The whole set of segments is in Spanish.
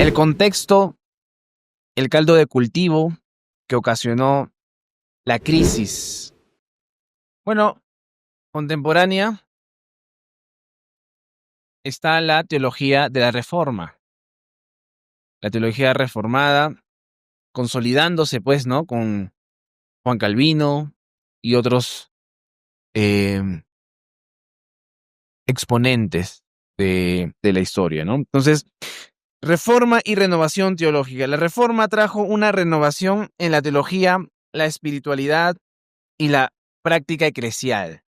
El contexto, el caldo de cultivo que ocasionó la crisis. Bueno, contemporánea está la teología de la Reforma. La teología reformada, consolidándose, pues, ¿no? Con Juan Calvino y otros exponentes de la historia, ¿no? Entonces, reforma y renovación teológica. La Reforma trajo una renovación en la teología, la espiritualidad y la práctica eclesial.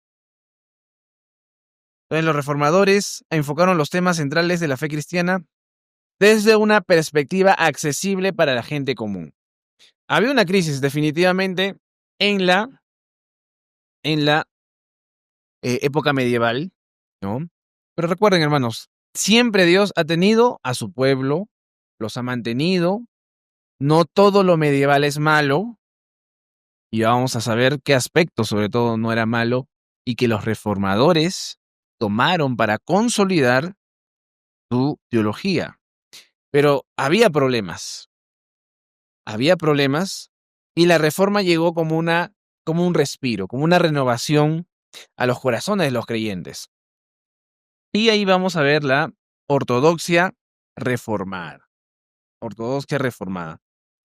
Entonces, los reformadores enfocaron los temas centrales de la fe cristiana desde una perspectiva accesible para la gente común. Había una crisis definitivamente en la época medieval, ¿no? Pero recuerden, hermanos, siempre Dios ha tenido a su pueblo, los ha mantenido. No todo lo medieval es malo, y vamos a saber qué aspecto sobre todo no era malo y que los reformadores tomaron para consolidar su teología. Pero había problemas y la Reforma llegó como un respiro, como una renovación a los corazones de los creyentes. Y ahí vamos a ver la ortodoxia reformada. Ortodoxia reformada.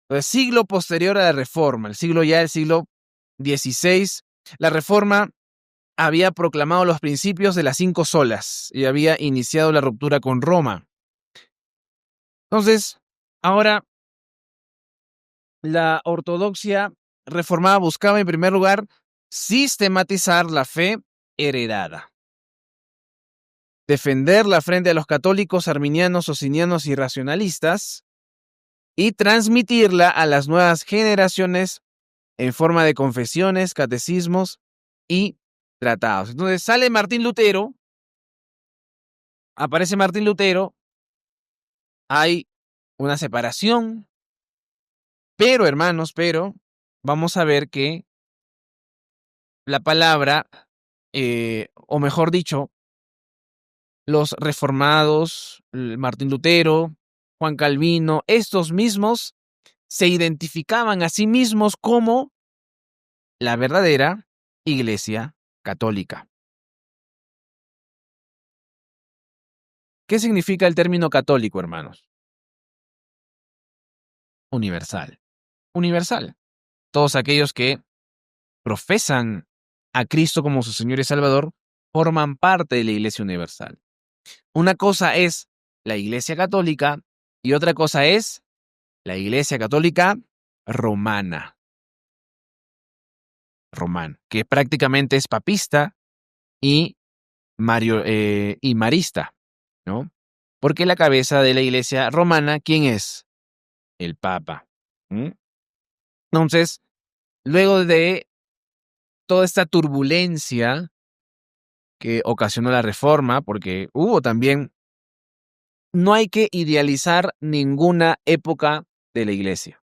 Entonces, siglo posterior a la Reforma, el siglo XVI, la Reforma había proclamado los principios de las 5 solas y había iniciado la ruptura con Roma. Entonces, ahora la ortodoxia reformada buscaba en primer lugar sistematizar la fe heredada, defenderla frente a los católicos arminianos, socinianos y racionalistas y transmitirla a las nuevas generaciones en forma de confesiones, catecismos y tratados. Entonces sale Martín Lutero, aparece Martín Lutero, hay una separación, pero hermanos, vamos a ver que la palabra, o mejor dicho, los reformados, Martín Lutero, Juan Calvino, estos mismos se identificaban a sí mismos como la verdadera Iglesia Católica. ¿Qué significa el término católico, hermanos? Universal. Universal. Todos aquellos que profesan a Cristo como su Señor y Salvador forman parte de la Iglesia Universal. Una cosa es la Iglesia Católica y otra cosa es la Iglesia Católica Romana. Que prácticamente es papista y marista, ¿no? Porque la cabeza de la Iglesia Romana, ¿quién es? El Papa. Entonces, luego de toda esta turbulencia que ocasionó la Reforma, porque hubo también, no hay que idealizar ninguna época de la Iglesia.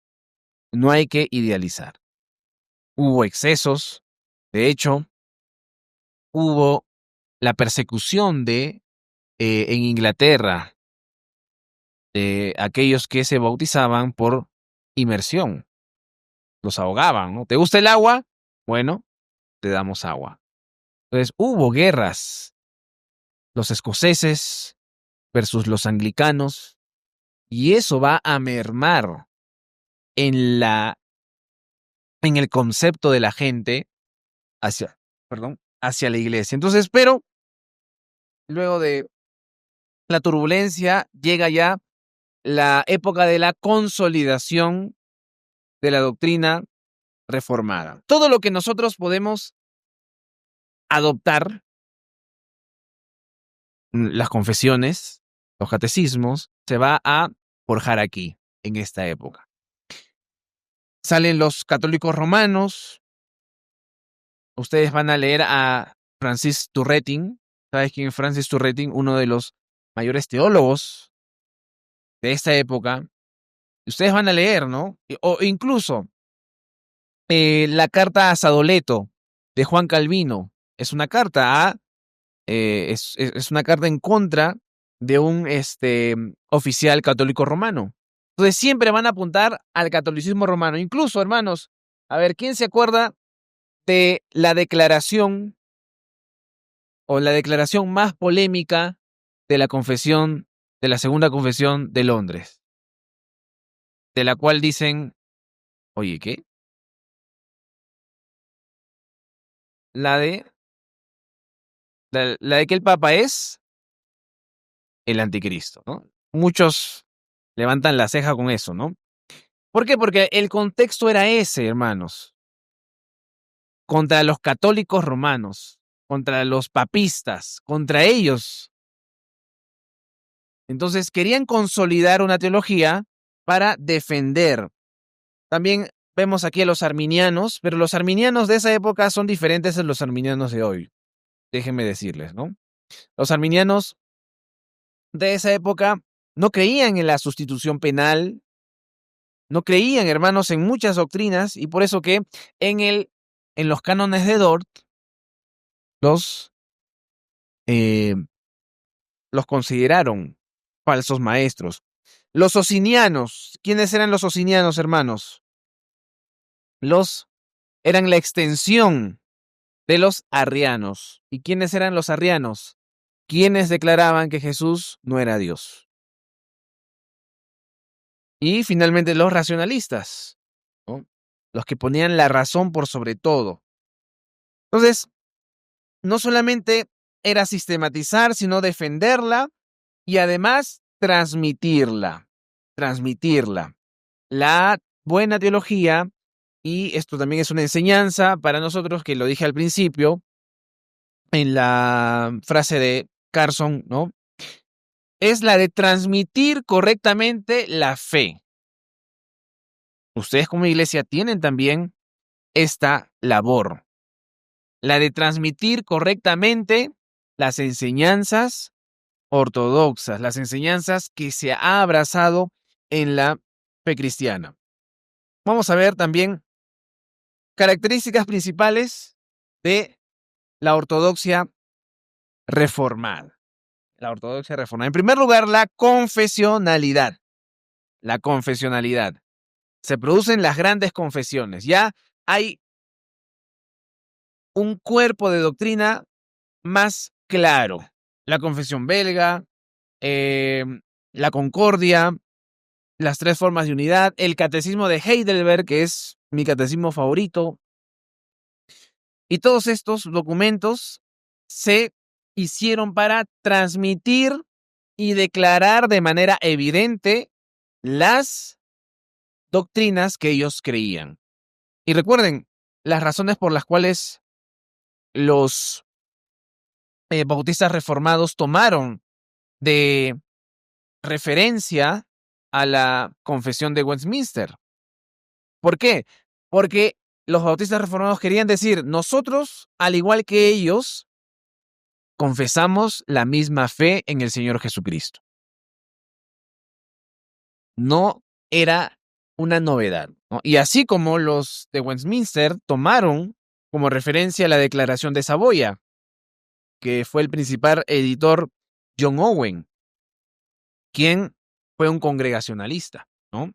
No hay que idealizar. Hubo excesos, de hecho, hubo la persecución en Inglaterra de aquellos que se bautizaban por inmersión. Los ahogaban, ¿no? ¿Te gusta el agua? Bueno, te damos agua. Entonces, hubo guerras. Los escoceses versus los anglicanos. Y eso va a mermar en el concepto de la gente hacia la iglesia. Entonces, pero luego de la turbulencia llega ya la época de la consolidación de la doctrina reformada. Todo lo que nosotros podemos adoptar, las confesiones, los catecismos, se va a forjar aquí, en esta época. Salen los católicos romanos. Ustedes van a leer a Francis Turretin. ¿Sabes quién es Francis Turretin? Uno de los mayores teólogos de esta época. Ustedes van a leer, ¿no? O incluso la carta a Sadoleto de Juan Calvino. Es una carta es una carta en contra de un oficial católico romano. Entonces siempre van a apuntar al catolicismo romano. Incluso, hermanos, a ver, ¿quién se acuerda de la declaración o la declaración más polémica de la confesión, de la Segunda Confesión de Londres? De la cual dicen, oye, ¿qué? La de, la de que el Papa es el anticristo, ¿no? Muchos levantan la ceja con eso, ¿no? ¿Por qué? Porque el contexto era ese, hermanos. Contra los católicos romanos, contra los papistas, contra ellos. Entonces querían consolidar una teología para defender. También vemos aquí a los arminianos, pero los arminianos de esa época son diferentes a los arminianos de hoy. Déjenme decirles, ¿no? Los arminianos de esa época no creían en la sustitución penal, no creían, hermanos, en muchas doctrinas, y por eso que en los cánones de Dort los, eh, los consideraron falsos maestros. Los socinianos, ¿quiénes eran los socinianos, hermanos? Eran la extensión de los arrianos. ¿Y quiénes eran los arrianos? Quienes declaraban que Jesús no era Dios. Y finalmente los racionalistas, ¿no? Los que ponían la razón por sobre todo. Entonces, no solamente era sistematizar, sino defenderla y además transmitirla. Transmitirla. La buena teología, y esto también es una enseñanza para nosotros, que lo dije al principio, en la frase de Carson, ¿no? Es la de transmitir correctamente la fe. Ustedes como iglesia tienen también esta labor, la de transmitir correctamente las enseñanzas ortodoxas, las enseñanzas que se ha abrazado en la fe cristiana. Vamos a ver también características principales de la ortodoxia reformada. La ortodoxia reformada. En primer lugar, la confesionalidad. La confesionalidad. Se producen las grandes confesiones. Ya hay un cuerpo de doctrina más claro. La confesión belga, la concordia, las tres formas de unidad, el catecismo de Heidelberg, que es mi catecismo favorito. Y todos estos documentos se hicieron para transmitir y declarar de manera evidente las doctrinas que ellos creían. Y recuerden, las razones por las cuales los bautistas reformados tomaron de referencia a la Confesión de Westminster. ¿Por qué? Porque los bautistas reformados querían decir, nosotros, al igual que ellos, confesamos la misma fe en el Señor Jesucristo. No era una novedad, ¿no? Y así como los de Westminster tomaron como referencia la Declaración de Saboya, que fue el principal editor John Owen, quien fue un congregacionalista, ¿no?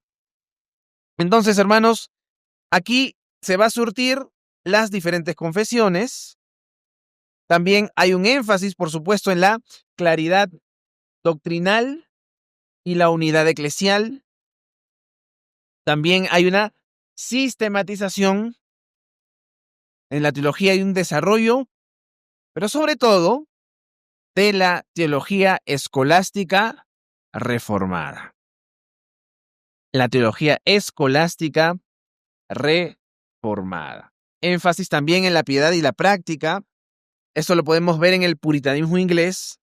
Entonces, hermanos, aquí se va a surtir las diferentes confesiones. También hay un énfasis, por supuesto, en la claridad doctrinal y la unidad eclesial. También hay una sistematización en la teología y un desarrollo, pero sobre todo de la teología escolástica reformada. La teología escolástica reformada. Énfasis también en la piedad y la práctica. Esto lo podemos ver en el puritanismo inglés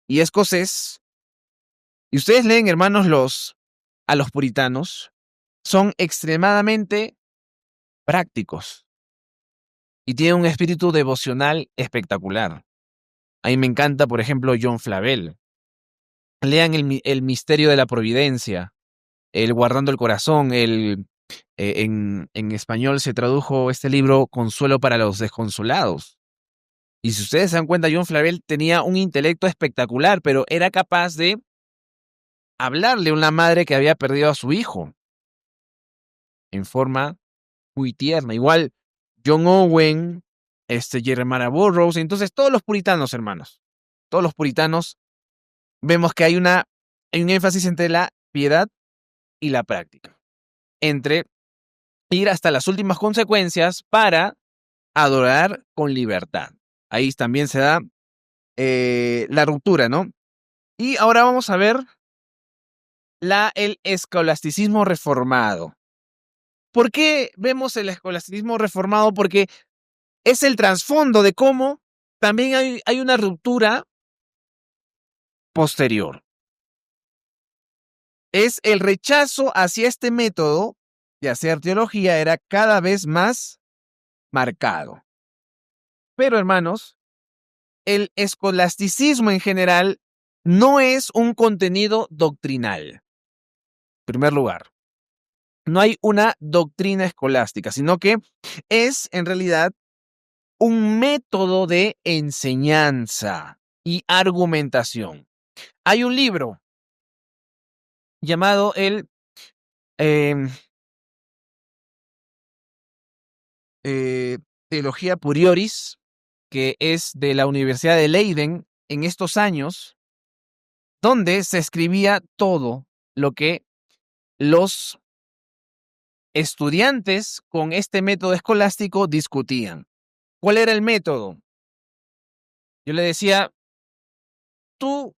y escocés. Y ustedes leen, hermanos, a los puritanos, son extremadamente prácticos y tienen un espíritu devocional espectacular. A mí me encanta, por ejemplo, John Flavel. Lean el misterio de la providencia, el guardando el corazón, en español se tradujo este libro Consuelo para los desconsolados. Y si ustedes se dan cuenta, John Flavel tenía un intelecto espectacular, pero era capaz de hablarle a una madre que había perdido a su hijo en forma muy tierna. Igual John Owen, Jeremiah Burroughs. Entonces, todos los puritanos, hermanos, todos los puritanos, vemos que hay un énfasis entre la piedad y la práctica, entre ir hasta las últimas consecuencias para adorar con libertad. Ahí también se da la ruptura, ¿no? Y ahora vamos a ver el escolasticismo reformado. ¿Por qué vemos el escolasticismo reformado? Porque es el trasfondo de cómo también hay una ruptura posterior. Es el rechazo hacia este método de hacer teología era cada vez más marcado. Pero, hermanos, el escolasticismo en general no es un contenido doctrinal. En primer lugar, no hay una doctrina escolástica, sino que es en realidad un método de enseñanza y argumentación. Hay un libro llamado Teología Purioris, que es de la Universidad de Leiden en estos años, donde se escribía todo lo que los estudiantes con este método escolástico discutían. ¿Cuál era el método? Yo le decía, tú,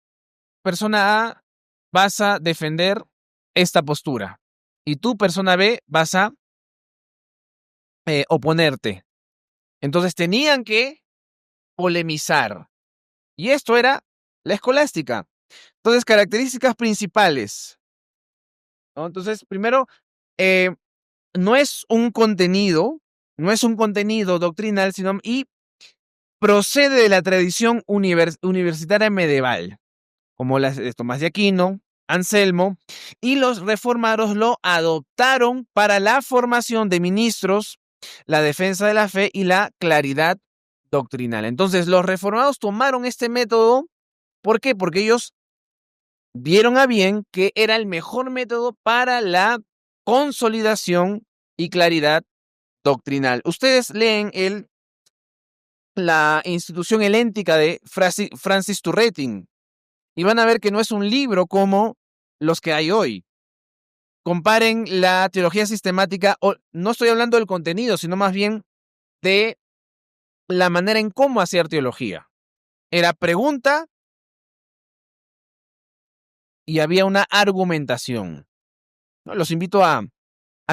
persona A, vas a defender esta postura y tú, persona B, vas a oponerte. Entonces tenían que polemizar. Y esto era la escolástica. Entonces, características principales, ¿no? Entonces, primero, no es un contenido doctrinal, sino y procede de la tradición universitaria medieval, como las de Tomás de Aquino, Anselmo, y los reformados lo adoptaron para la formación de ministros, la defensa de la fe y la claridad doctrinal. Entonces, los reformados tomaron este método, ¿por qué? Porque ellos vieron a bien que era el mejor método para la consolidación y claridad doctrinal. Ustedes leen la Institución Heléntica de Francis Turretin y van a ver que no es un libro como los que hay hoy. Comparen la teología sistemática, no estoy hablando del contenido, sino más bien de la manera en cómo hacer teología. Era pregunta y había una argumentación, ¿no? Los invito a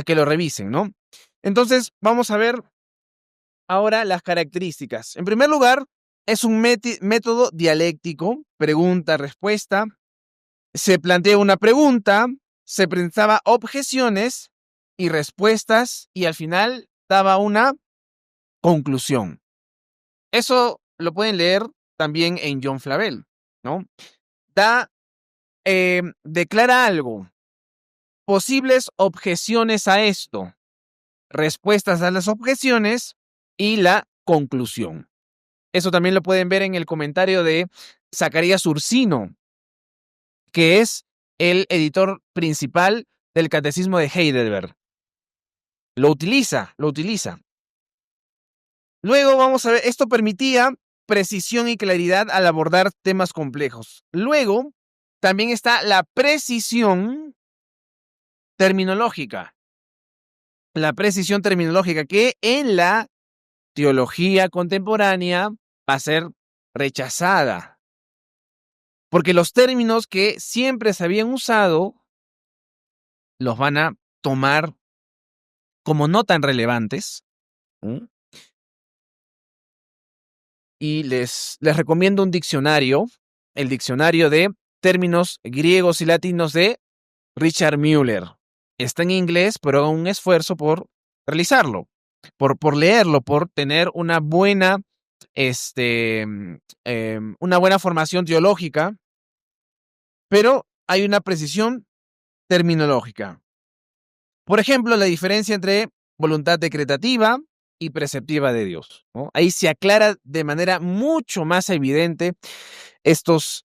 que lo revisen, ¿no? Entonces, vamos a ver ahora las características. En primer lugar, es un método dialéctico, pregunta-respuesta. Se plantea una pregunta, se presentaba objeciones y respuestas y al final daba una conclusión. Eso lo pueden leer también en John Flavel, ¿no? Declara algo, posibles objeciones a esto, respuestas a las objeciones y la conclusión. Eso también lo pueden ver en el comentario de Zacarías Ursino, que es el editor principal del Catecismo de Heidelberg. Lo utiliza. Luego vamos a ver, esto permitía precisión y claridad al abordar temas complejos. Luego, también está la precisión terminológica. La precisión terminológica que en la teología contemporánea va a ser rechazada. Porque los términos que siempre se habían usado los van a tomar como no tan relevantes. Y les recomiendo un diccionario, el diccionario de términos griegos y latinos de Richard Müller. Está en inglés, pero hagan un esfuerzo por realizarlo, por leerlo, por tener una buena, una buena formación teológica, pero hay una precisión terminológica. Por ejemplo, la diferencia entre voluntad decretativa, y preceptiva de Dios, ¿no? Ahí se aclara de manera mucho más evidente estos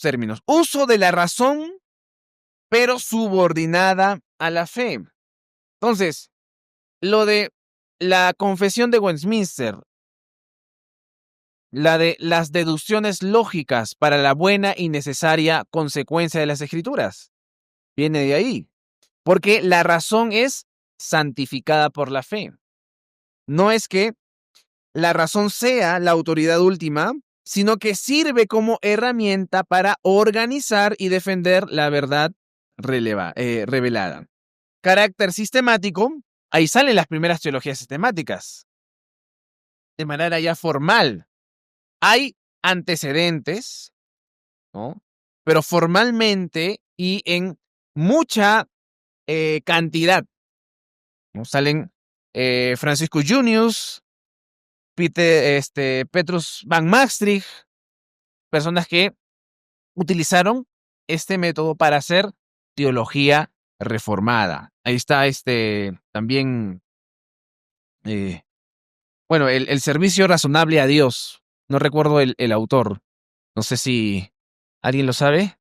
términos. Uso de la razón, pero subordinada a la fe. Entonces, lo de la Confesión de Westminster, la de las deducciones lógicas para la buena y necesaria consecuencia de las Escrituras, viene de ahí, porque la razón es santificada por la fe. No es que la razón sea la autoridad última, sino que sirve como herramienta para organizar y defender la verdad revelada. Carácter sistemático, ahí salen las primeras teologías sistemáticas. De manera ya formal, hay antecedentes, ¿no? Pero formalmente y en mucha cantidad, ¿no? Salen Franciscus Junius, Petrus van Maastricht, personas que utilizaron este método para hacer teología reformada. Ahí está también, bueno, el servicio razonable a Dios. No recuerdo el autor. No sé si alguien lo sabe.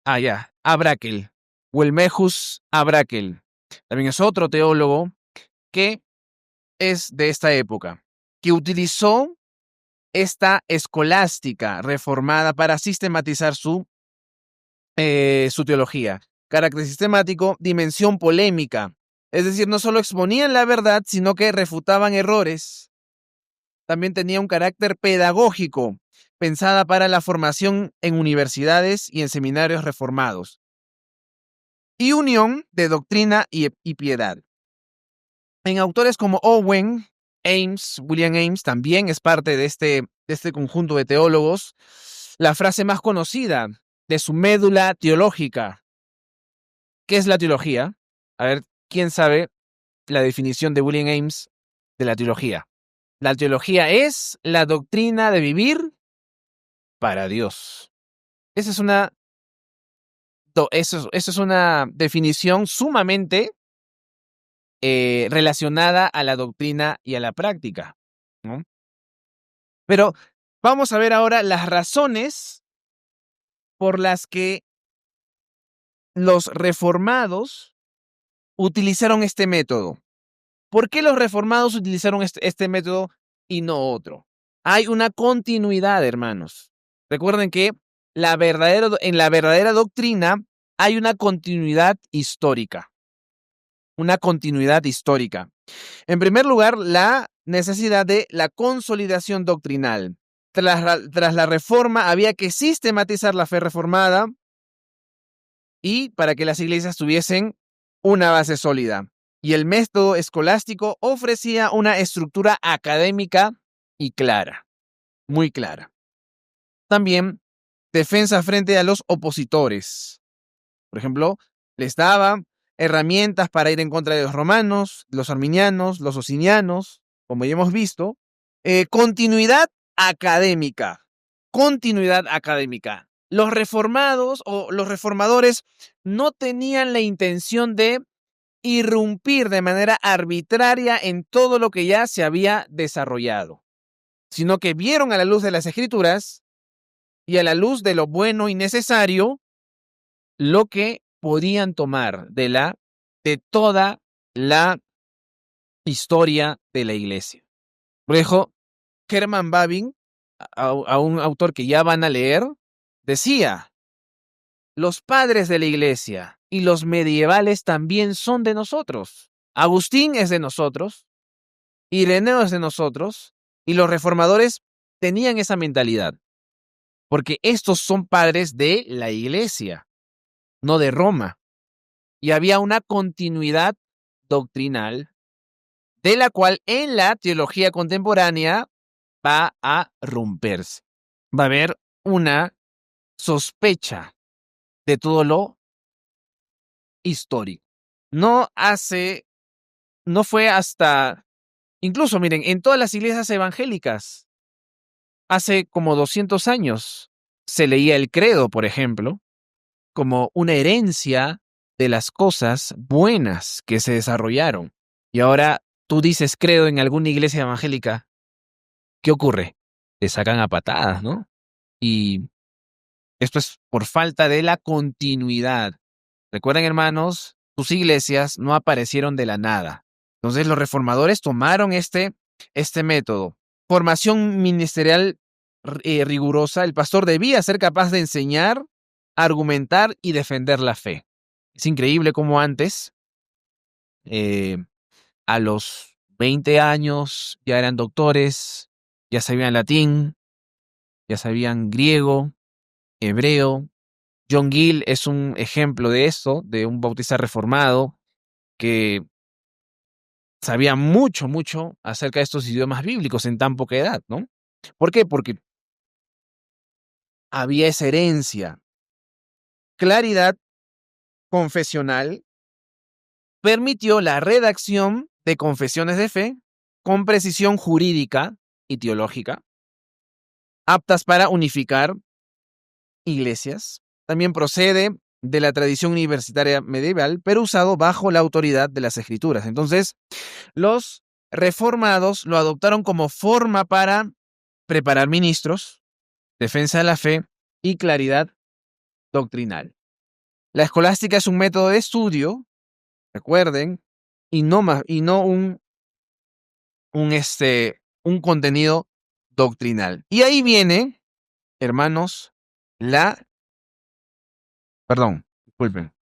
Ya. Abrakel. Wilmejus Abrakel. También es otro teólogo que es de esta época, que utilizó esta escolástica reformada para sistematizar su teología. Carácter sistemático, dimensión polémica. Es decir, no solo exponían la verdad, sino que refutaban errores. También tenía un carácter pedagógico, pensada para la formación en universidades y en seminarios reformados. Y unión de doctrina y piedad. En autores como Owen, Ames, William Ames, también es parte de este conjunto de teólogos. La frase más conocida de su médula teológica. ¿Qué es la teología? A ver, ¿quién sabe la definición de William Ames de la teología? La teología es la doctrina de vivir para Dios. Esa es una definición sumamente relacionada a la doctrina y a la práctica, ¿no? Pero vamos a ver ahora las razones por las que los reformados utilizaron este método. ¿Por qué los reformados utilizaron este método y no otro? Hay una continuidad, hermanos. Recuerden que en la verdadera doctrina hay una continuidad histórica. Una continuidad histórica. En primer lugar, la necesidad de la consolidación doctrinal. Tras la reforma había que sistematizar la fe reformada y para que las iglesias tuviesen una base sólida. Y el método escolástico ofrecía una estructura académica y clara, muy clara. También defensa frente a los opositores. Por ejemplo, les daba herramientas para ir en contra de los romanos, los arminianos, los socinianos, como ya hemos visto. Continuidad académica. Continuidad académica. Los reformados o los reformadores no tenían la intención de irrumpir de manera arbitraria en todo lo que ya se había desarrollado, sino que vieron a la luz de las Escrituras y a la luz de lo bueno y necesario lo que podían tomar de toda la historia de la iglesia. Por ejemplo, Herman Bavinck, a un autor que ya van a leer, decía: los padres de la iglesia y los medievales también son de nosotros. Agustín es de nosotros, Ireneo es de nosotros, y los reformadores tenían esa mentalidad, porque estos son padres de la iglesia, no de Roma. Y había una continuidad doctrinal de la cual en la teología contemporánea va a romperse. Va a haber una sospecha de todo lo histórico. No fue hasta, incluso miren, en todas las iglesias evangélicas, hace como 200 años, se leía el credo, por ejemplo, como una herencia de las cosas buenas que se desarrollaron. y ahora tú dices credo en alguna iglesia evangélica, ¿qué ocurre? Te sacan a patadas, ¿no? Y esto es por falta de la continuidad. Recuerden, hermanos, sus iglesias no aparecieron de la nada. Entonces los reformadores tomaron este método. Formación ministerial rigurosa. El pastor debía ser capaz de enseñar, argumentar y defender la fe. Es increíble cómo antes, a los 20 años, ya eran doctores, ya sabían latín, ya sabían griego, hebreo. John Gill es un ejemplo de esto, de un bautista reformado que sabía mucho, mucho acerca de estos idiomas bíblicos en tan poca edad, ¿no? ¿Por qué? Porque había esa herencia. Claridad confesional permitió la redacción de confesiones de fe con precisión jurídica y teológica, aptas para unificar iglesias. También procede de la tradición universitaria medieval, pero usado bajo la autoridad de las Escrituras. Entonces, los reformados lo adoptaron como forma para preparar ministros, defensa de la fe y claridad doctrinal. La escolástica es un método de estudio, recuerden, y no un contenido doctrinal. Y ahí viene, hermanos, disculpen,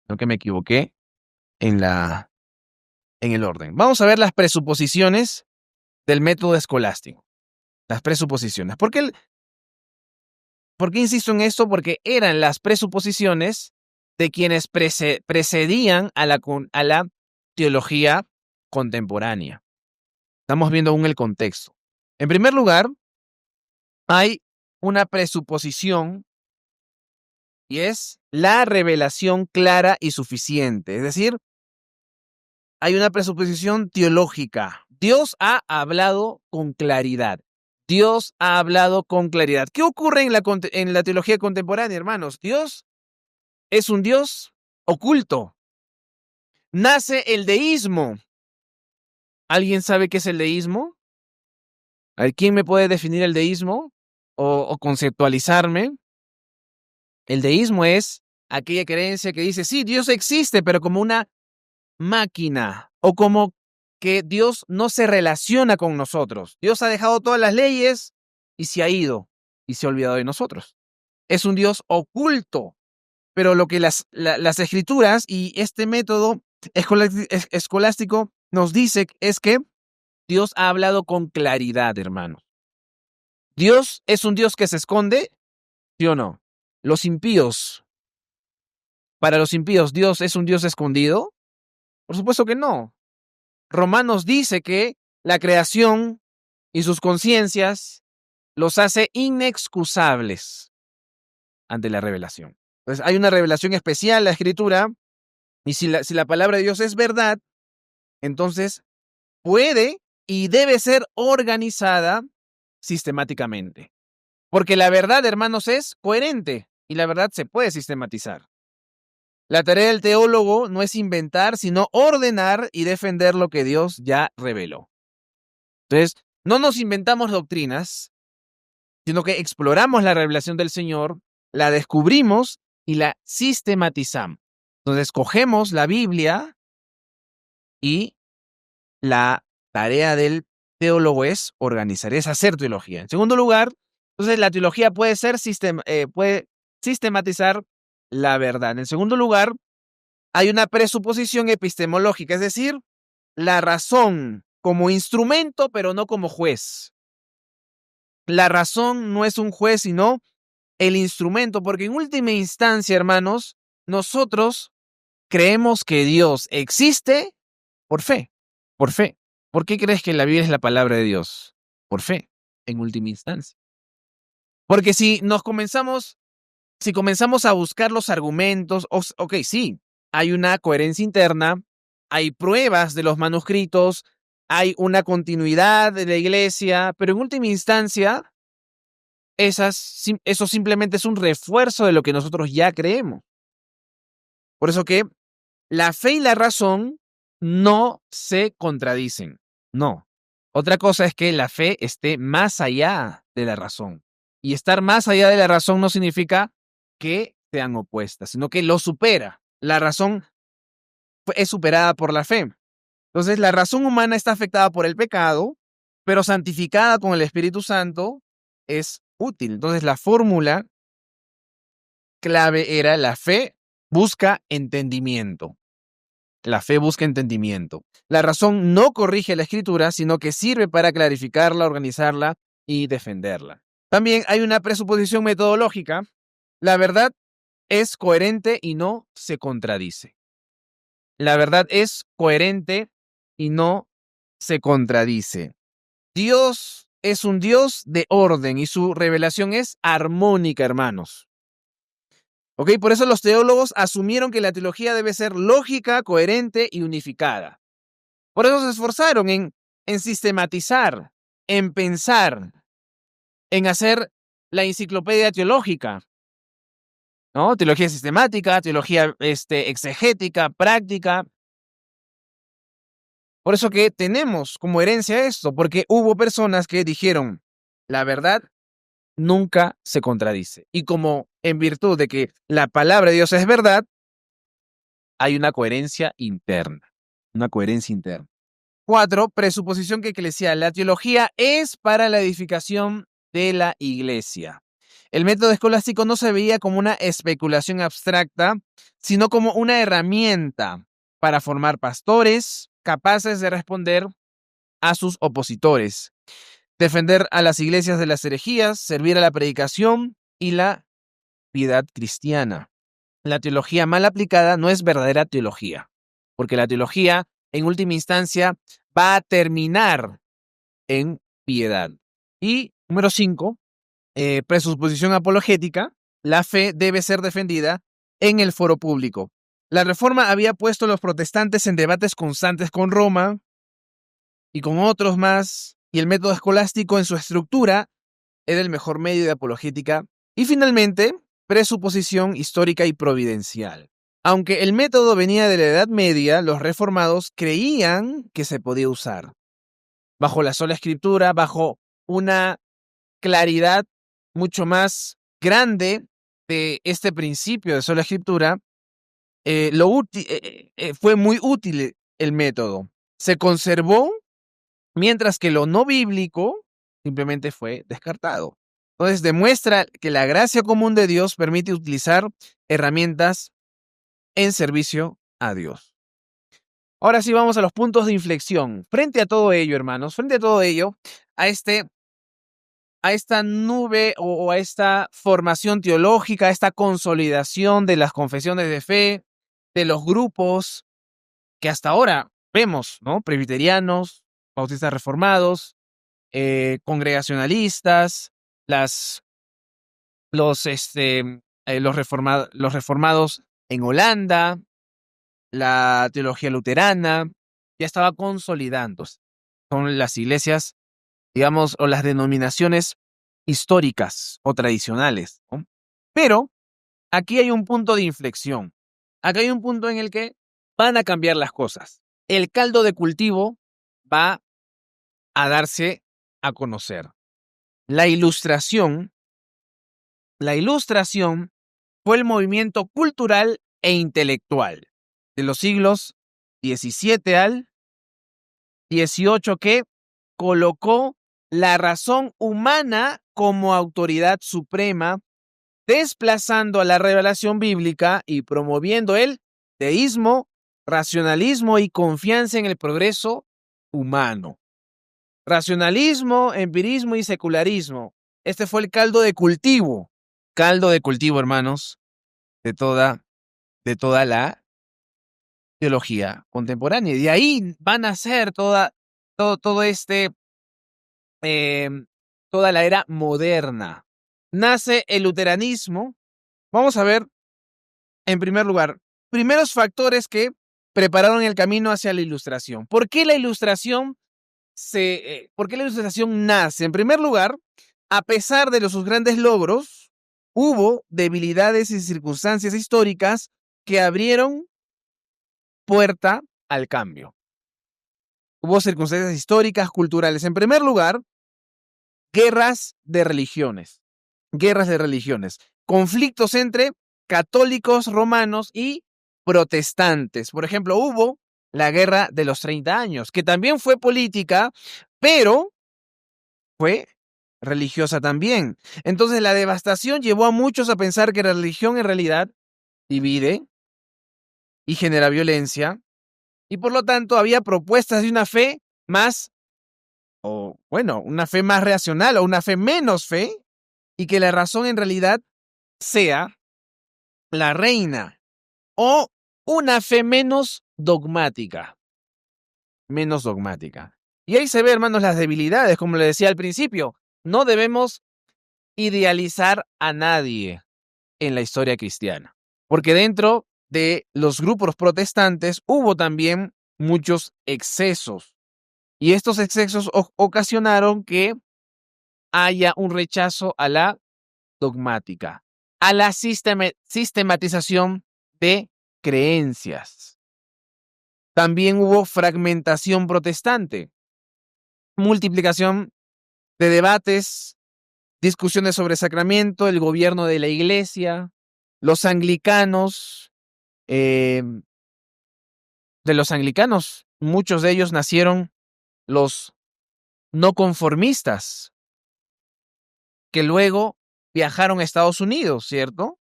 creo que me equivoqué en el orden. Vamos a ver las presuposiciones del método escolástico. Las presuposiciones. ¿Por qué insisto en esto? Porque eran las presuposiciones de quienes precedían a la teología contemporánea. Estamos viendo aún el contexto. En primer lugar, hay una presuposición y es la revelación clara y suficiente. Es decir, hay una presuposición teológica. Dios ha hablado con claridad. Dios ha hablado con claridad. ¿Qué ocurre en la teología contemporánea, hermanos? Dios es un Dios oculto. Nace el deísmo. ¿Alguien sabe qué es el deísmo? ¿Quién me puede definir el deísmo o conceptualizarme? El deísmo es aquella creencia que dice, sí, Dios existe, pero como una máquina o como que Dios no se relaciona con nosotros. Dios ha dejado todas las leyes y se ha ido y se ha olvidado de nosotros. Es un Dios oculto, pero lo que las escrituras y este método escolástico nos dice es que Dios ha hablado con claridad, hermanos. ¿Dios es un Dios que se esconde? ¿Sí o no? Para los impíos, ¿Dios es un Dios escondido? Por supuesto que no. Romanos dice que la creación y sus conciencias los hace inexcusables ante la revelación. Entonces, hay una revelación especial en la Escritura, y si la palabra de Dios es verdad, entonces puede y debe ser organizada sistemáticamente. Porque la verdad, hermanos, es coherente y la verdad se puede sistematizar. La tarea del teólogo no es inventar, sino ordenar y defender lo que Dios ya reveló. Entonces, no nos inventamos doctrinas, sino que exploramos la revelación del Señor, la descubrimos y la sistematizamos. Entonces, cogemos la Biblia y la tarea del teólogo es organizar, es hacer teología. En segundo lugar, entonces la teología puede sistematizar la verdad. En segundo lugar, hay una presuposición epistemológica, es decir, la razón como instrumento, pero no como juez. La razón no es un juez, sino el instrumento, porque en última instancia, hermanos, nosotros creemos que Dios existe por fe, por fe. ¿Por qué crees que la Biblia es la palabra de Dios? Por fe, en última instancia. Porque si comenzamos a buscar los argumentos, ok, sí, hay una coherencia interna, hay pruebas de los manuscritos, hay una continuidad de la iglesia, pero en última instancia, eso simplemente es un refuerzo de lo que nosotros ya creemos. Por eso que la fe y la razón no se contradicen. No. Otra cosa es que la fe esté más allá de la razón. Y estar más allá de la razón no significa que sean opuestas, sino que lo supera. La razón es superada por la fe. Entonces, la razón humana está afectada por el pecado, pero santificada con el Espíritu Santo es útil. Entonces, la fórmula clave era: la fe busca entendimiento. La fe busca entendimiento. La razón no corrige la escritura, sino que sirve para clarificarla, organizarla y defenderla. También hay una presuposición metodológica. La verdad es coherente y no se contradice. La verdad es coherente y no se contradice. Dios es un Dios de orden y su revelación es armónica, hermanos. ¿Ok? Por eso los teólogos asumieron que la teología debe ser lógica, coherente y unificada. Por eso se esforzaron en sistematizar, en pensar, en hacer la enciclopedia teológica, ¿no? Teología sistemática, teología exegética, práctica. Por eso que tenemos como herencia esto, porque hubo personas que dijeron: la verdad nunca se contradice. Y como en virtud de que la palabra de Dios es verdad, hay una coherencia interna. Una coherencia interna. 4, presuposición eclesial. La teología es para la edificación de la iglesia. El método escolástico no se veía como una especulación abstracta, sino como una herramienta para formar pastores capaces de responder a sus opositores, defender a las iglesias de las herejías, servir a la predicación y la piedad cristiana. La teología mal aplicada no es verdadera teología, porque la teología, en última instancia, va a terminar en piedad. Y número 5, presuposición apologética. La fe debe ser defendida en el foro público. La Reforma había puesto a los protestantes en debates constantes con Roma y con otros más, y el método escolástico en su estructura era el mejor medio de apologética. Y finalmente, presuposición histórica y providencial. Aunque el método venía de la Edad Media, los reformados creían que se podía usar. Bajo la sola escritura, bajo una claridad mucho más grande de este principio de sola escritura, fue muy útil el método. Se conservó, mientras que lo no bíblico simplemente fue descartado. Entonces demuestra que la gracia común de Dios permite utilizar herramientas en servicio a Dios. Ahora sí vamos a los puntos de inflexión. Frente a todo ello, hermanos, frente a todo ello, a esta nube o a esta formación teológica, a esta consolidación de las confesiones de fe, de los grupos que hasta ahora vemos, ¿no? Presbiterianos, bautistas reformados, congregacionalistas, los reformados en Holanda, la teología luterana, ya estaba consolidándose. Son las iglesias, digamos, o las denominaciones históricas o tradicionales, ¿no? Pero aquí hay un punto de inflexión. Aquí hay un punto en el que van a cambiar las cosas. El caldo de cultivo va a darse a conocer. La ilustración fue el movimiento cultural e intelectual de los siglos XVII al XVIII que colocó la razón humana como autoridad suprema, desplazando a la revelación bíblica y promoviendo el teísmo, racionalismo y confianza en el progreso humano. Racionalismo, empirismo y secularismo. Este fue el caldo de cultivo, hermanos, de toda la teología contemporánea. Y de ahí van a ser toda la era moderna. Nace el luteranismo. Vamos a ver, en primer lugar, primeros factores que prepararon el camino hacia la ilustración. ¿Por qué la ilustración nace? En primer lugar, a pesar de sus grandes logros, hubo debilidades y circunstancias históricas que abrieron puerta al cambio. Hubo circunstancias históricas, culturales. En primer lugar, guerras de religiones. Guerras de religiones. Conflictos entre católicos romanos y protestantes. Por ejemplo, hubo la Guerra de los 30 años, que también fue política, pero fue religiosa también. Entonces, la devastación llevó a muchos a pensar que la religión en realidad divide y genera violencia, y por lo tanto había propuestas de una fe más, o bueno, una fe más racional o una fe menos fe, y que la razón en realidad sea la reina, o una fe menos dogmática. Menos dogmática. Y ahí se ve, hermanos, las debilidades, como le decía al principio. No debemos idealizar a nadie en la historia cristiana, porque dentro de los grupos protestantes hubo también muchos excesos, y estos excesos ocasionaron que haya un rechazo a la dogmática, a la sistematización de creencias. También hubo fragmentación protestante, multiplicación de debates, discusiones sobre sacramento, el gobierno de la iglesia, los anglicanos. De los anglicanos, muchos de ellos nacieron los no conformistas, que luego viajaron a Estados Unidos, ¿cierto?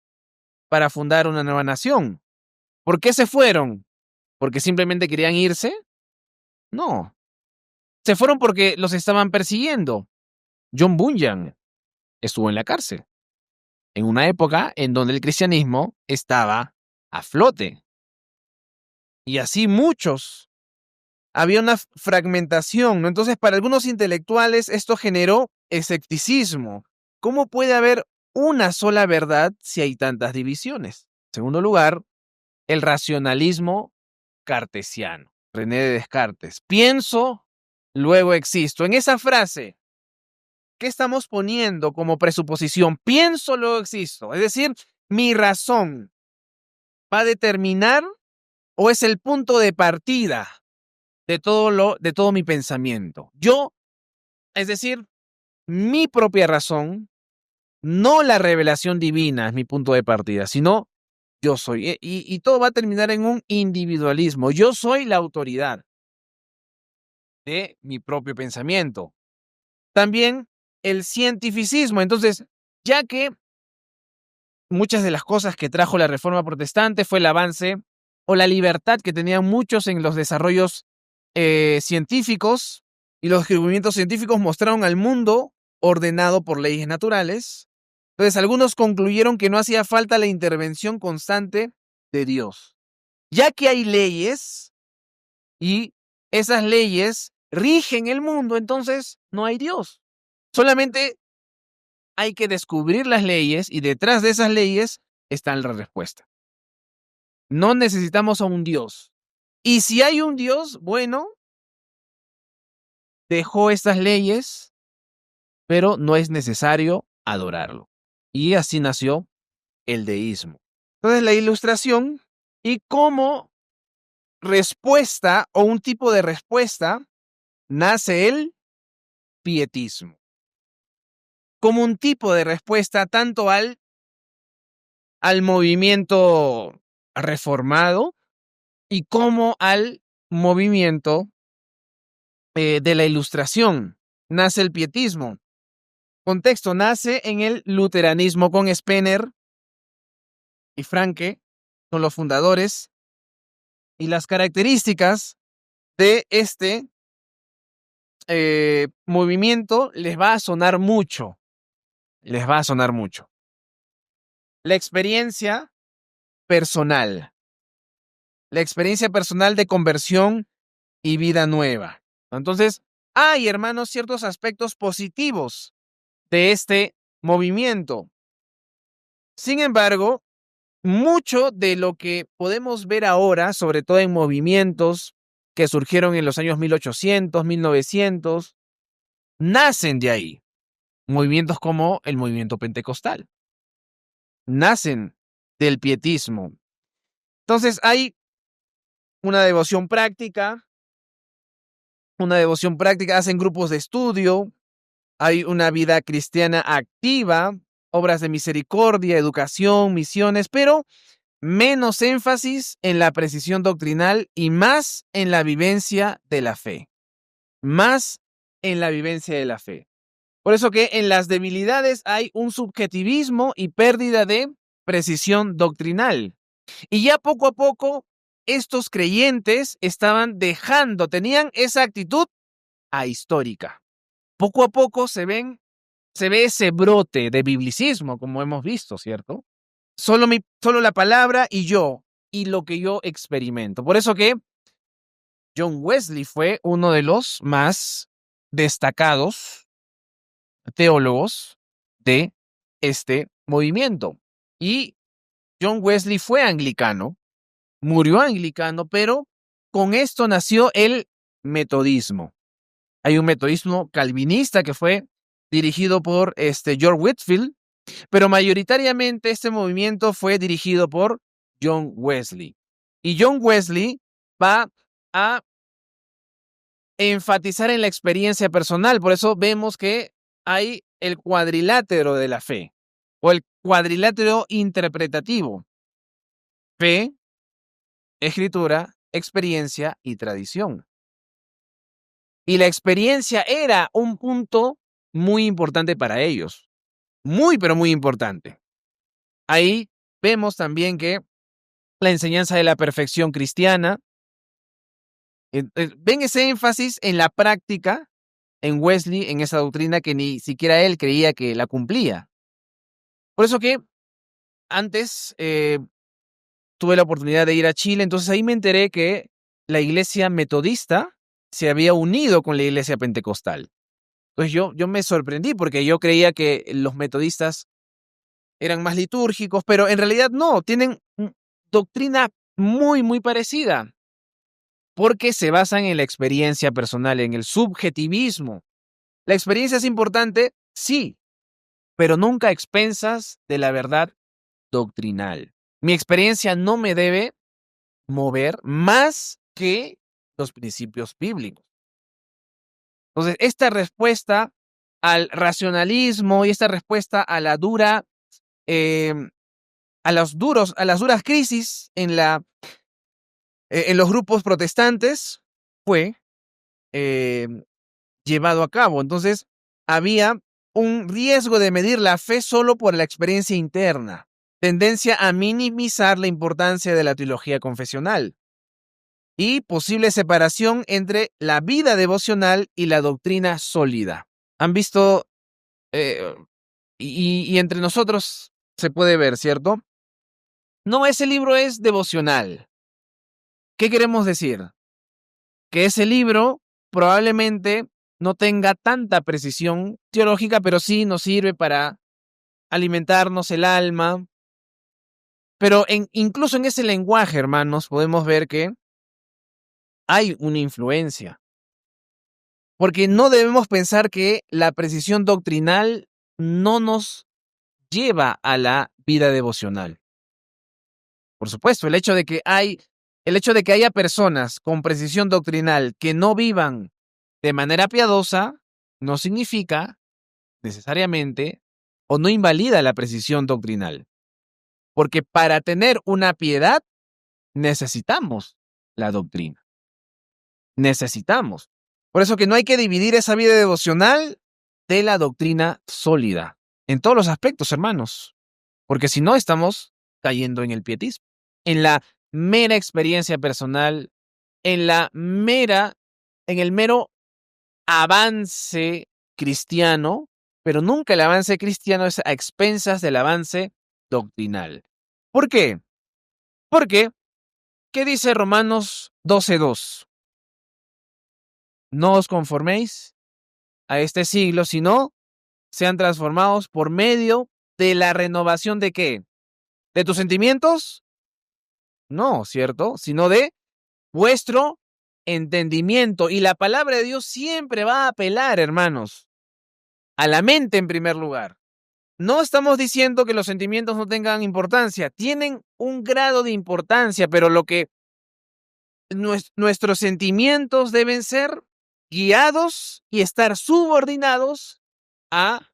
Para fundar una nueva nación. ¿Por qué se fueron? ¿Porque simplemente querían irse? No. Se fueron porque los estaban persiguiendo. John Bunyan estuvo en la cárcel, en una época en donde el cristianismo estaba a flote. Y así muchos. Había una fragmentación, ¿no? Entonces, para algunos intelectuales esto generó escepticismo. ¿Cómo puede haber una sola verdad si hay tantas divisiones? En segundo lugar, el racionalismo cartesiano. René de Descartes. Pienso, luego existo. En esa frase, ¿qué estamos poniendo como presuposición? Pienso, luego existo. Es decir, mi razón va a determinar o es el punto de partida de todo mi pensamiento. Yo, es decir, mi propia razón, no la revelación divina es mi punto de partida, sino yo soy. Y todo va a terminar en un individualismo. Yo soy la autoridad de mi propio pensamiento. También el cientificismo. Entonces, ya que muchas de las cosas que trajo la Reforma Protestante fue el avance o la libertad que tenían muchos en los desarrollos científicos, y los descubrimientos científicos mostraron al mundo ordenado por leyes naturales. Entonces, algunos concluyeron que no hacía falta la intervención constante de Dios, ya que hay leyes y esas leyes rigen el mundo, entonces no hay Dios. Solamente hay que descubrir las leyes y detrás de esas leyes está la respuesta. No necesitamos a un Dios. Y si hay un Dios, bueno, dejó estas leyes, pero no es necesario adorarlo. Y así nació el deísmo. Entonces, la Ilustración, y como respuesta o un tipo de respuesta, nace el pietismo. Como un tipo de respuesta tanto al movimiento reformado y como al movimiento de la Ilustración. Nace el pietismo. Contexto, nace en el luteranismo con Spener y Francke, son los fundadores, y las características de este movimiento les va a sonar mucho. Les va a sonar mucho. La experiencia personal. La experiencia personal de conversión y vida nueva. Entonces, hay, hermanos, ciertos aspectos positivos de este movimiento. Sin embargo, mucho de lo que podemos ver ahora, sobre todo en movimientos que surgieron en los años 1800, 1900, nacen de ahí. Movimientos como el movimiento pentecostal nacen del pietismo. Entonces hay una devoción práctica, hacen grupos de estudio, hay una vida cristiana activa, obras de misericordia, educación, misiones, pero menos énfasis en la precisión doctrinal y más en la vivencia de la fe. Más en la vivencia de la fe. Por eso que en las debilidades hay un subjetivismo y pérdida de precisión doctrinal. Y ya poco a poco estos creyentes tenían esa actitud ahistórica. Poco a poco se ve ese brote de biblicismo, como hemos visto, ¿cierto? Solo la palabra y lo que yo experimento. Por eso que John Wesley fue uno de los más destacados teólogos de este movimiento. Y John Wesley fue anglicano, murió anglicano, pero con esto nació el metodismo. Hay un metodismo calvinista que fue dirigido por George Whitefield, pero mayoritariamente este movimiento fue dirigido por John Wesley. Y John Wesley va a enfatizar en la experiencia personal. Por eso vemos que hay el cuadrilátero de la fe o el cuadrilátero interpretativo: fe, escritura, experiencia y tradición. Y la experiencia era un punto muy importante para ellos. Muy, pero muy importante. Ahí vemos también que la enseñanza de la perfección cristiana, ven ese énfasis en la práctica en Wesley, en esa doctrina que ni siquiera él creía que la cumplía. Por eso que antes tuve la oportunidad de ir a Chile, entonces ahí me enteré que la iglesia metodista se había unido con la iglesia pentecostal. Entonces yo me sorprendí porque yo creía que los metodistas eran más litúrgicos, pero en realidad no, tienen doctrina muy, muy parecida, porque se basan en la experiencia personal, en el subjetivismo. La experiencia es importante, sí, pero nunca a expensas de la verdad doctrinal. Mi experiencia no me debe mover más que los principios bíblicos. Entonces, esta respuesta al racionalismo y esta respuesta a la dura, a las duras crisis en los grupos protestantes fue llevado a cabo. Entonces, había un riesgo de medir la fe solo por la experiencia interna, tendencia a minimizar la importancia de la teología confesional y posible separación entre la vida devocional y la doctrina sólida. Han visto, y entre nosotros se puede ver, ¿cierto? No, ese libro es devocional. ¿Qué queremos decir? Que ese libro probablemente no tenga tanta precisión teológica, pero sí nos sirve para alimentarnos el alma. Pero incluso en ese lenguaje, hermanos, podemos ver que hay una influencia. Porque no debemos pensar que la precisión doctrinal no nos lleva a la vida devocional. Por supuesto, el hecho de que haya personas con precisión doctrinal que no vivan de manera piadosa no significa necesariamente o no invalida la precisión doctrinal. Porque para tener una piedad necesitamos la doctrina. Necesitamos. Por eso que no hay que dividir esa vida devocional de la doctrina sólida. En todos los aspectos, hermanos. Porque si no, estamos cayendo en el pietismo, en la mera experiencia personal, en el mero avance cristiano, pero nunca el avance cristiano es a expensas del avance doctrinal. ¿Por qué? Porque, ¿qué dice Romanos 12:2? No os conforméis a este siglo, sino sean transformados por medio de la renovación ¿de qué? ¿De tus sentimientos? No, ¿cierto? Sino de vuestro entendimiento. Y la palabra de Dios siempre va a apelar, hermanos, a la mente en primer lugar. No estamos diciendo que los sentimientos no tengan importancia. Tienen un grado de importancia, pero lo que nuestros sentimientos deben ser guiados y estar subordinados a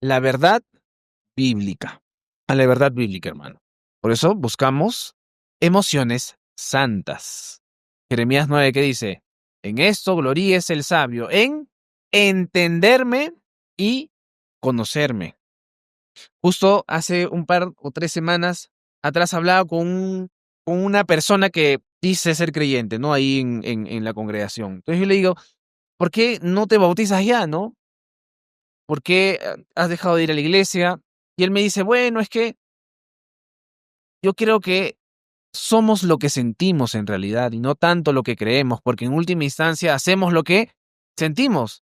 la verdad bíblica. A la verdad bíblica, hermano. Por eso buscamos emociones santas. Jeremías 9, ¿qué dice? En esto gloríese el sabio, en entenderme y conocerme. Justo hace un par o 3 semanas atrás hablaba con una persona que dice ser creyente, ¿no? Ahí en la congregación. Entonces yo le digo, ¿por qué no te bautizas ya, no? ¿Por qué has dejado de ir a la iglesia? Y él me dice, bueno, es que yo creo que somos lo que sentimos en realidad y no tanto lo que creemos, porque en última instancia hacemos lo que sentimos.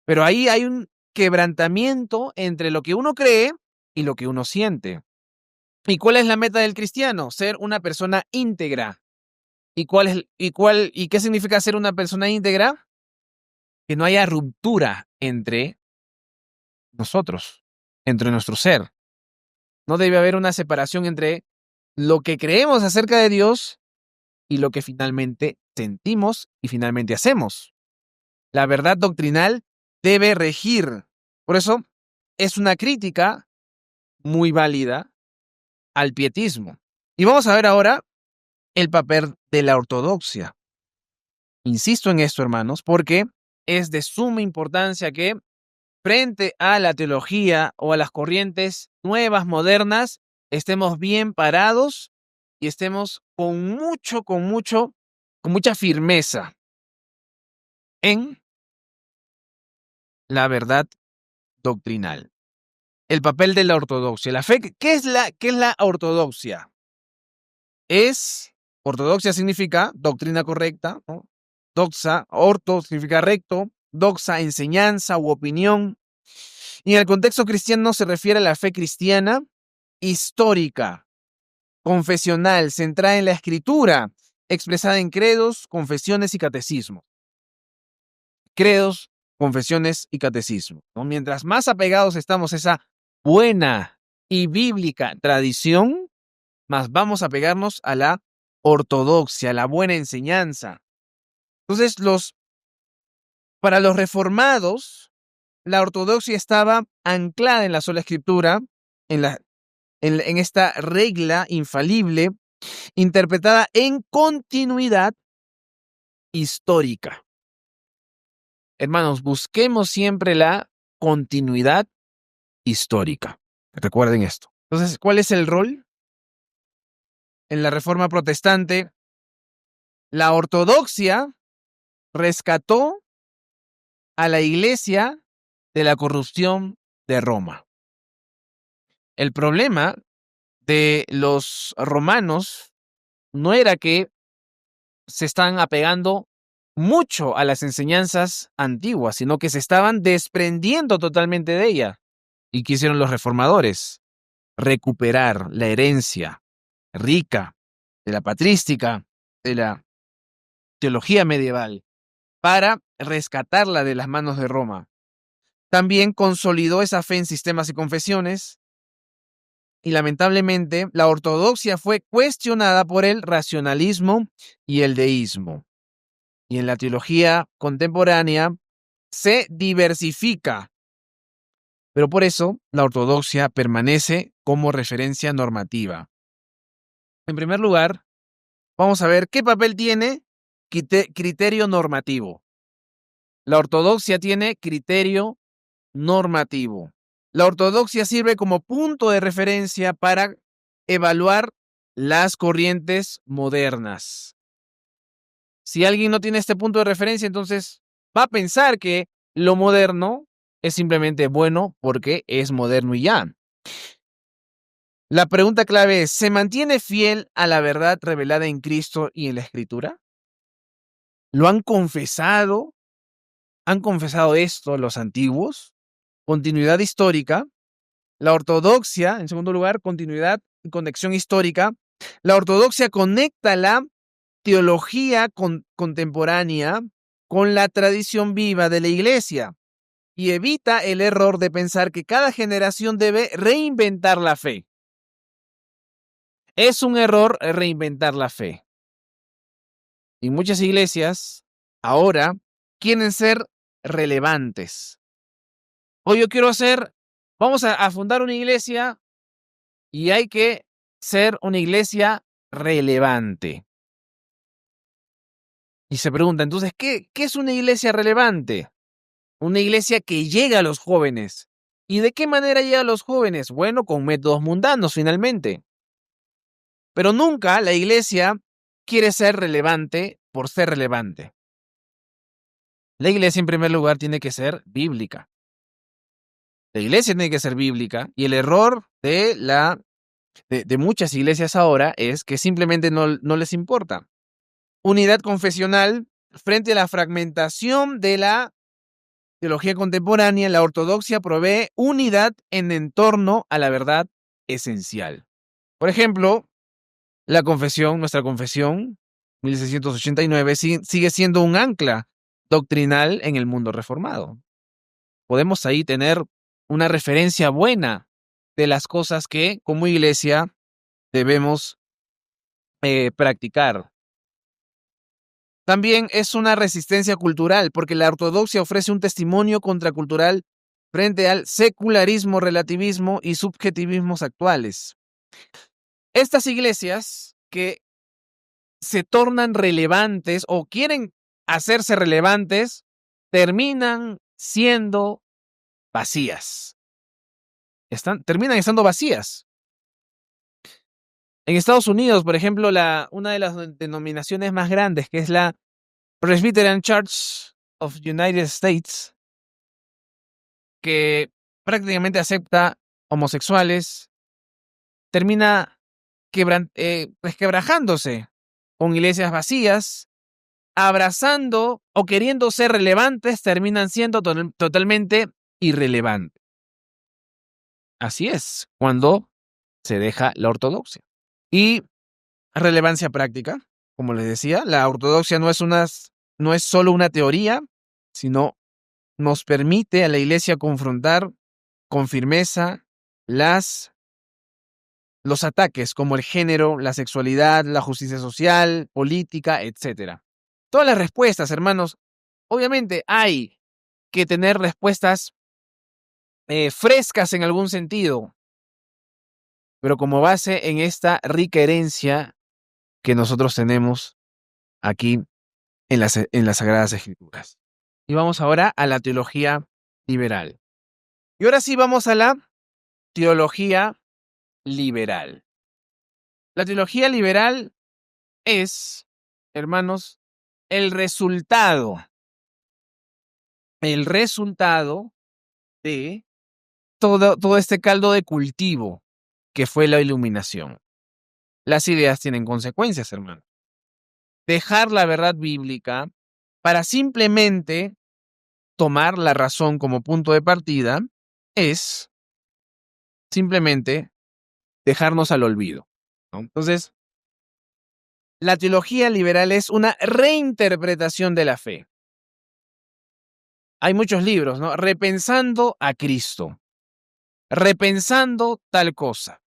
Pero ahí hay un quebrantamiento entre lo que uno cree y lo que uno siente. ¿Y cuál es la meta del cristiano? Ser una persona íntegra. ¿Y qué significa ser una persona íntegra? Que no haya ruptura entre nosotros, entre nuestro ser. No debe haber una separación entre lo que creemos acerca de Dios y lo que finalmente sentimos y finalmente hacemos. La verdad doctrinal debe regir. Por eso es una crítica muy válida al pietismo. Y vamos a ver ahora el papel de la ortodoxia. Insisto en esto, hermanos, porque es de suma importancia que frente a la teología o a las corrientes nuevas, modernas, estemos bien parados y estemos con mucha firmeza en la verdad doctrinal. El papel de la ortodoxia. La fe, ¿qué es la ortodoxia? Ortodoxia significa doctrina correcta, ¿no? Orto significa recto, doxa, enseñanza u opinión. Y en el contexto cristiano se refiere a la fe cristiana histórica, confesional, centrada en la escritura, expresada en credos, confesiones y catecismos. Credos, confesiones y catecismo, ¿no? Mientras más apegados estamos a esa buena y bíblica tradición, más vamos a pegarnos a la ortodoxia, a la buena enseñanza. Entonces, para los reformados, la ortodoxia estaba anclada en la sola escritura, en esta regla infalible, interpretada en continuidad histórica. Hermanos, busquemos siempre la continuidad histórica. Recuerden esto. Entonces, ¿cuál es el rol? En la Reforma Protestante, la ortodoxia rescató a la Iglesia de la corrupción de Roma. El problema de los romanos no era que se están apegando mucho a las enseñanzas antiguas, sino que se estaban desprendiendo totalmente de ella. ¿Y qué hicieron los reformadores? Recuperar la herencia rica de la patrística, de la teología medieval, para rescatarla de las manos de Roma. También consolidó esa fe en sistemas y confesiones, y lamentablemente la ortodoxia fue cuestionada por el racionalismo y el deísmo. Y en la teología contemporánea se diversifica, pero por eso la ortodoxia permanece como referencia normativa. En primer lugar, vamos a ver qué papel tiene criterio normativo. La ortodoxia tiene criterio normativo. La ortodoxia sirve como punto de referencia para evaluar las corrientes modernas. Si alguien no tiene este punto de referencia, entonces va a pensar que lo moderno es simplemente bueno porque es moderno y ya. La pregunta clave es, ¿se mantiene fiel a la verdad revelada en Cristo y en la Escritura? ¿Lo han confesado? ¿Han confesado esto los antiguos? Continuidad histórica. La ortodoxia, en segundo lugar, continuidad y conexión histórica. La ortodoxia conecta la teología contemporánea con la tradición viva de la Iglesia y evita el error de pensar que cada generación debe reinventar la fe. Es un error reinventar la fe. Y muchas iglesias ahora quieren ser relevantes. O yo quiero vamos a fundar una iglesia y hay que ser una iglesia relevante. Y se pregunta, entonces, ¿qué es una iglesia relevante? Una iglesia que llega a los jóvenes. ¿Y de qué manera llega a los jóvenes? Bueno, con métodos mundanos, finalmente. Pero nunca la iglesia quiere ser relevante por ser relevante. La iglesia, en primer lugar, tiene que ser bíblica. La iglesia tiene que ser bíblica y el error de muchas iglesias ahora es que simplemente no les importa. Unidad confesional frente a la fragmentación de la teología contemporánea, la ortodoxia provee unidad en torno a la verdad esencial. Por ejemplo, nuestra confesión, 1689, sigue siendo un ancla doctrinal en el mundo reformado. Podemos ahí tener una referencia buena de las cosas que como iglesia debemos practicar. También es una resistencia cultural, porque la ortodoxia ofrece un testimonio contracultural frente al secularismo, relativismo y subjetivismos actuales. Estas iglesias que se tornan relevantes o quieren hacerse relevantes, terminan siendo vacías. Terminan estando vacías. En Estados Unidos, por ejemplo, una de las denominaciones más grandes, que es la Presbyterian Church of the United States, que prácticamente acepta homosexuales, termina resquebrajándose con iglesias vacías, abrazando o queriendo ser relevantes, terminan siendo totalmente irrelevantes. Así es, cuando se deja la ortodoxia. Y relevancia práctica, como les decía, la ortodoxia no es solo una teoría, sino nos permite a la iglesia confrontar con firmeza los ataques como el género, la sexualidad, la justicia social, política, etc. Todas las respuestas, hermanos, obviamente hay que tener respuestas frescas en algún sentido, pero como base en esta rica herencia que nosotros tenemos aquí en las Sagradas Escrituras. Y vamos ahora a la teología liberal. Y ahora sí vamos a la teología liberal. La teología liberal es, hermanos, el resultado de todo este caldo de cultivo que fue la iluminación. Las ideas tienen consecuencias, hermano. Dejar la verdad bíblica para simplemente tomar la razón como punto de partida es simplemente dejarnos al olvido, ¿no? Entonces, la teología liberal es una reinterpretación de la fe. Hay muchos libros, ¿no? Repensando a Cristo, repensando tal cosa.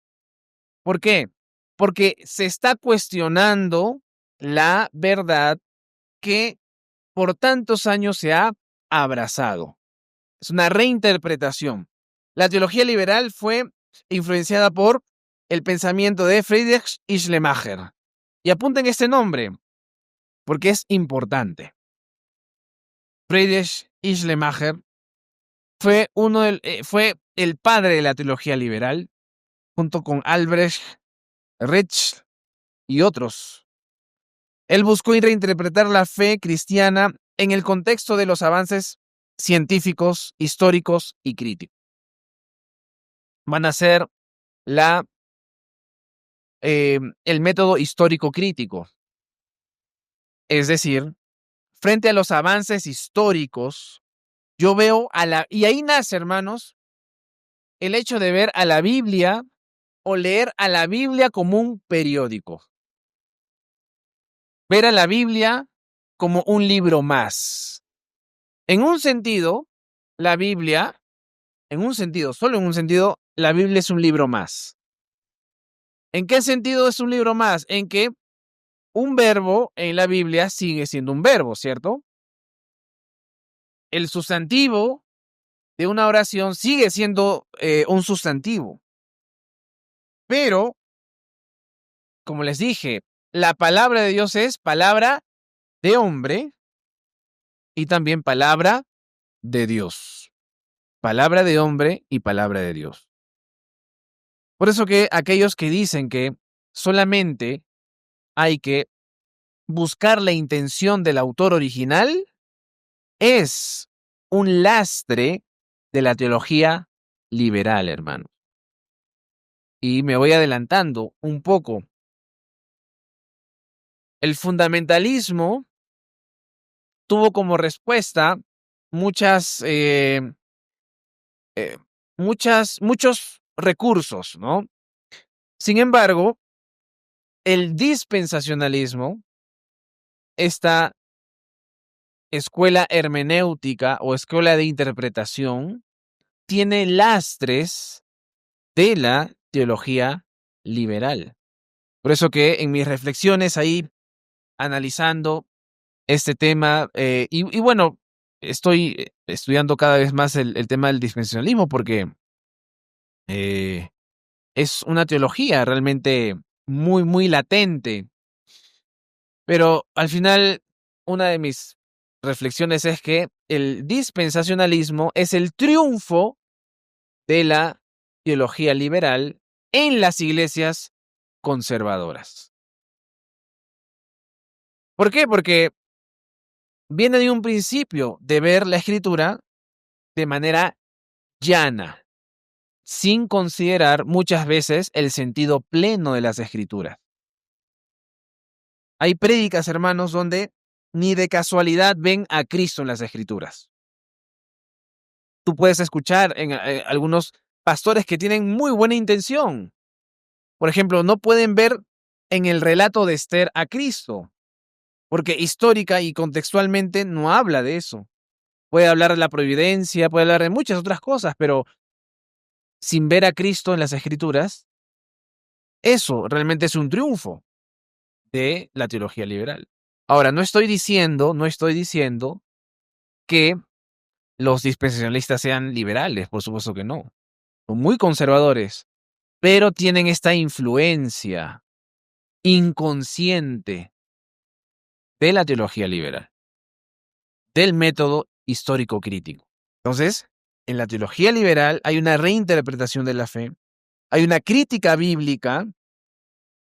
¿Por qué? Porque se está cuestionando la verdad que por tantos años se ha abrazado. Es una reinterpretación. La teología liberal fue influenciada por el pensamiento de Friedrich Schleiermacher. Y apunten este nombre, porque es importante. Friedrich Schleiermacher fue el padre de la teología liberal, junto con Albrecht Ritschl y otros. Él buscó reinterpretar la fe cristiana en el contexto de los avances científicos, históricos y críticos. Van a ser el método histórico crítico. Es decir, frente a los avances históricos, yo veo y ahí nace, hermanos, el hecho de ver a la Biblia o leer a la Biblia como un periódico. Ver a la Biblia como un libro más. En un sentido, la Biblia, solo en un sentido, la Biblia es un libro más. ¿En qué sentido es un libro más? En que un verbo en la Biblia sigue siendo un verbo, ¿cierto? El sustantivo de una oración sigue siendo un sustantivo. Pero, como les dije, la palabra de Dios es palabra de hombre y también palabra de Dios. Palabra de hombre y palabra de Dios. Por eso que aquellos que dicen que solamente hay que buscar la intención del autor original es un lastre de la teología liberal, hermano. Y me voy adelantando un poco. El fundamentalismo tuvo como respuesta muchos recursos, ¿no? Sin embargo, el dispensacionalismo, esta escuela hermenéutica o escuela de interpretación, tiene lastres de la teología liberal. Por eso que en mis reflexiones ahí, analizando este tema, y bueno, estoy estudiando cada vez más el tema del dispensacionalismo porque es una teología realmente muy, muy latente. Pero al final, una de mis reflexiones es que el dispensacionalismo es el triunfo de la teología liberal en las iglesias conservadoras. ¿Por qué? Porque viene de un principio de ver la escritura de manera llana, sin considerar muchas veces el sentido pleno de las escrituras. Hay prédicas, hermanos, donde ni de casualidad ven a Cristo en las escrituras. Tú puedes escuchar en algunos pastores que tienen muy buena intención. Por ejemplo, no pueden ver en el relato de Esther a Cristo, porque histórica y contextualmente no habla de eso. Puede hablar de la providencia, puede hablar de muchas otras cosas, pero sin ver a Cristo en las escrituras, eso realmente es un triunfo de la teología liberal. Ahora, no estoy diciendo que los dispensacionalistas sean liberales, por supuesto que no. Son muy conservadores, pero tienen esta influencia inconsciente de la teología liberal, del método histórico crítico. Entonces, en la teología liberal hay una reinterpretación de la fe, hay una crítica bíblica,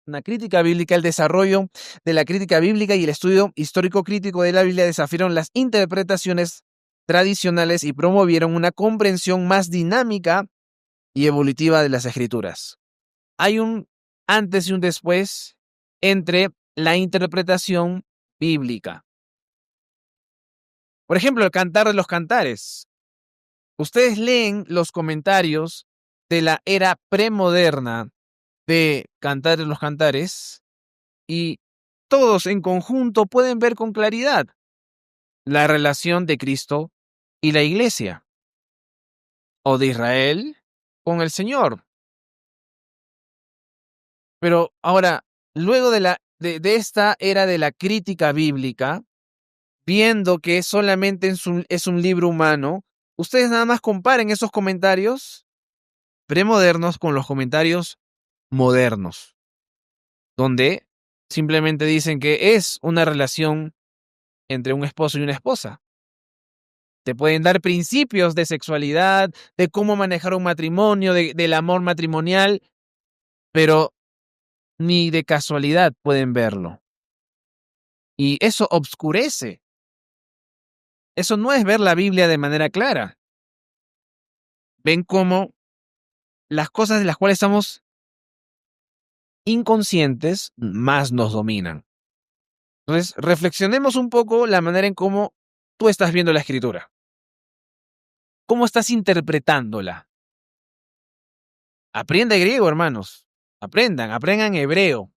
el desarrollo de la crítica bíblica y el estudio histórico crítico de la Biblia desafiaron las interpretaciones tradicionales y promovieron una comprensión más dinámica y evolutiva de las escrituras. Hay un antes y un después entre la interpretación bíblica. Por ejemplo, el Cantar de los Cantares. Ustedes leen los comentarios de la era premoderna de Cantar de los Cantares y todos en conjunto pueden ver con claridad la relación de Cristo y la Iglesia, o de Israel con el Señor. Pero ahora, luego de esta era de la crítica bíblica, viendo que solamente es un libro humano, ustedes nada más comparen esos comentarios premodernos con los comentarios modernos, donde simplemente dicen que es una relación entre un esposo y una esposa. Te pueden dar principios de sexualidad, de cómo manejar un matrimonio, del amor matrimonial, pero ni de casualidad pueden verlo. Y eso obscurece. Eso no es ver la Biblia de manera clara. Ven cómo las cosas de las cuales estamos inconscientes más nos dominan. Entonces, reflexionemos un poco la manera en cómo tú estás viendo la escritura. ¿Cómo estás interpretándola? Aprende griego, hermanos. Aprendan hebreo.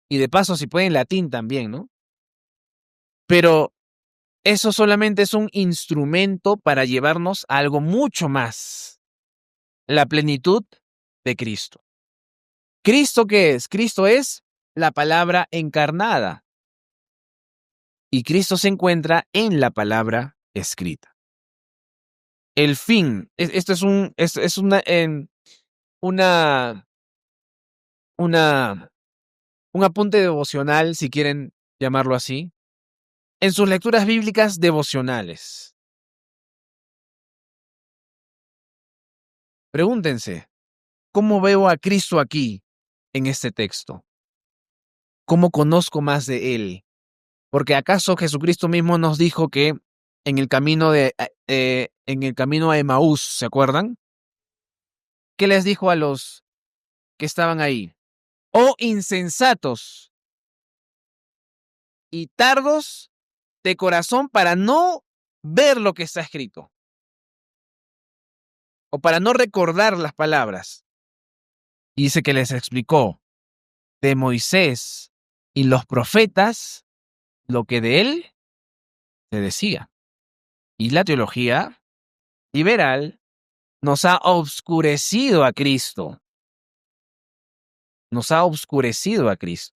Y de paso, si pueden, latín también, ¿no? Pero eso solamente es un instrumento para llevarnos a algo mucho más. La plenitud de Cristo. ¿Cristo qué es? Cristo es la palabra encarnada. Y Cristo se encuentra en la palabra escrita. El fin, esto es una, un apunte devocional, si quieren llamarlo así, en sus lecturas bíblicas devocionales. Pregúntense, ¿cómo veo a Cristo aquí en este texto? ¿Cómo conozco más de Él? Porque ¿acaso Jesucristo mismo nos dijo que en el camino en el camino a Emaús, ¿se acuerdan? ¿Qué les dijo a los que estaban ahí? Oh insensatos y tardos de corazón para no ver lo que está escrito o para no recordar las palabras. Y dice que les explicó de Moisés y los profetas lo que de él se decía. Y la teología liberal nos ha obscurecido a Cristo. Nos ha obscurecido a Cristo.